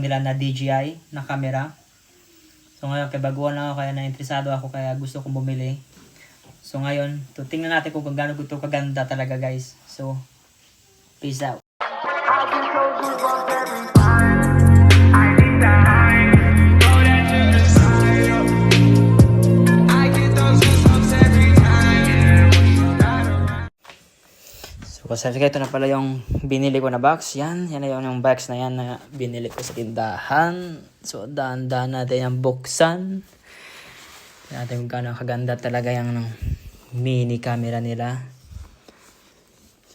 nila na DJI na camera. So ngayon, kay baguhan lang ako kaya na-interesado ako kaya gusto kong bumili. So ngayon, tingnan natin kung gaano ito kaganda talaga guys. So, peace out. So, ito na pala yung binili ko na box. Yan na yung box na yan na binili ko sa tindahan. So, dahan-dahan natin yung buksan. Tignan natin kung gaano kaganda talaga yung mini camera nila.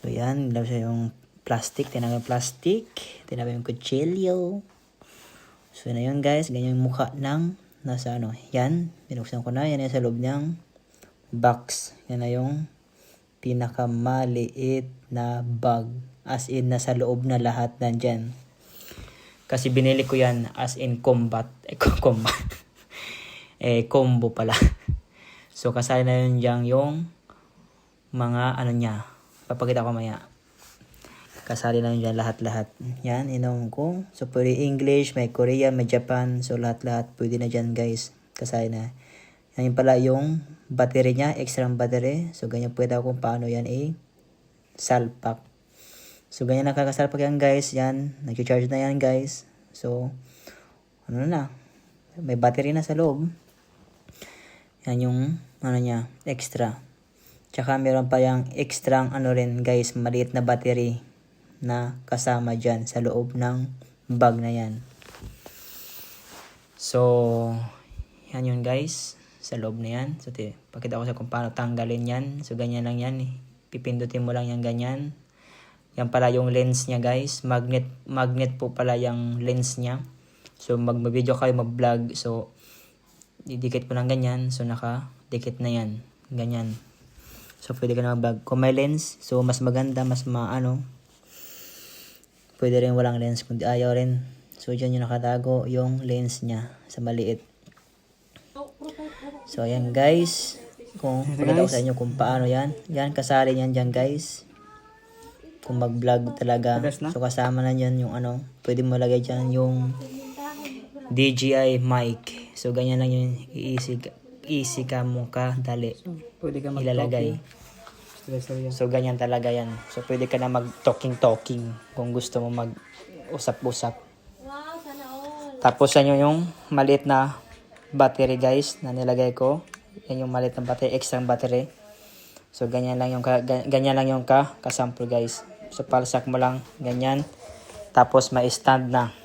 So, yan. Daw siya yung plastic. Tinawag yung plastic. Tinawag yung kutsilyo. So, yun guys. Ganyan yung mukha ng nasa ano. Yan. Binuksan ko na. Yan yung sa loob niyang box. Yan na yung pinakamaliit na bag. As in, nasa loob na lahat nandyan. Kasi binili ko yan as in combat. Combat. Combo pala. So, kasali na yun dyan yung mga ano niya. Papakita ko maya. Kasali na yun dyan lahat-lahat. Yan, inom ko. So, pwede English, may Korean, may Japan. So, lahat-lahat pwede na dyan guys. Kasali na. Yan pala yung battery niya, extra battery. So, ganyan pwede ako kung paano yan salpak. So, ganyan nakakasalpak yan guys. Yan, nag-charge na yan guys. So, ano na. May battery na sa loob. Yan yung, ano niya, extra. Tsaka meron pa yung extra, ano rin guys, maliit na battery na kasama dyan sa loob ng bag na yan. So, yan yun guys. Sa loob na yan. So, pakita ko sa kung paano tanggalin yan. So, ganyan lang yan. Pipindutin mo lang yan ganyan. Yan pala yung lens niya guys. Magnet po pala yung lens niya. So, mag-video kayo, mag-vlog. So, didikit mo lang ganyan. So, nakadikit na yan. Ganyan. So, pwede ka na mag-vlog. Kung may lens, so, mas maganda, mas maano. Pwede rin walang lens kung di ayaw rin. So, dyan yung nakatago yung lens niya sa maliit. So, ayan guys. Kung pakita ko sa inyo kung paano yan. Yan, kasali yan dyan guys. Kung mag-vlog talaga. So, kasama na yan yung ano. Pwede mo lagay dyan yung DJI mic. So, ganyan lang yung easy ka mo ka dali. Pwede ka ilalagay. So, ganyan talaga yan. So, pwede ka na mag-talking kung gusto mo mag-usap-usap. Tapos, yan yung maliit na battery guys na nilagay ko. Yan yung maliit na battery, extra battery. So ganyan lang yung kasample guys. So palsak mo lang ganyan. Tapos may stand na.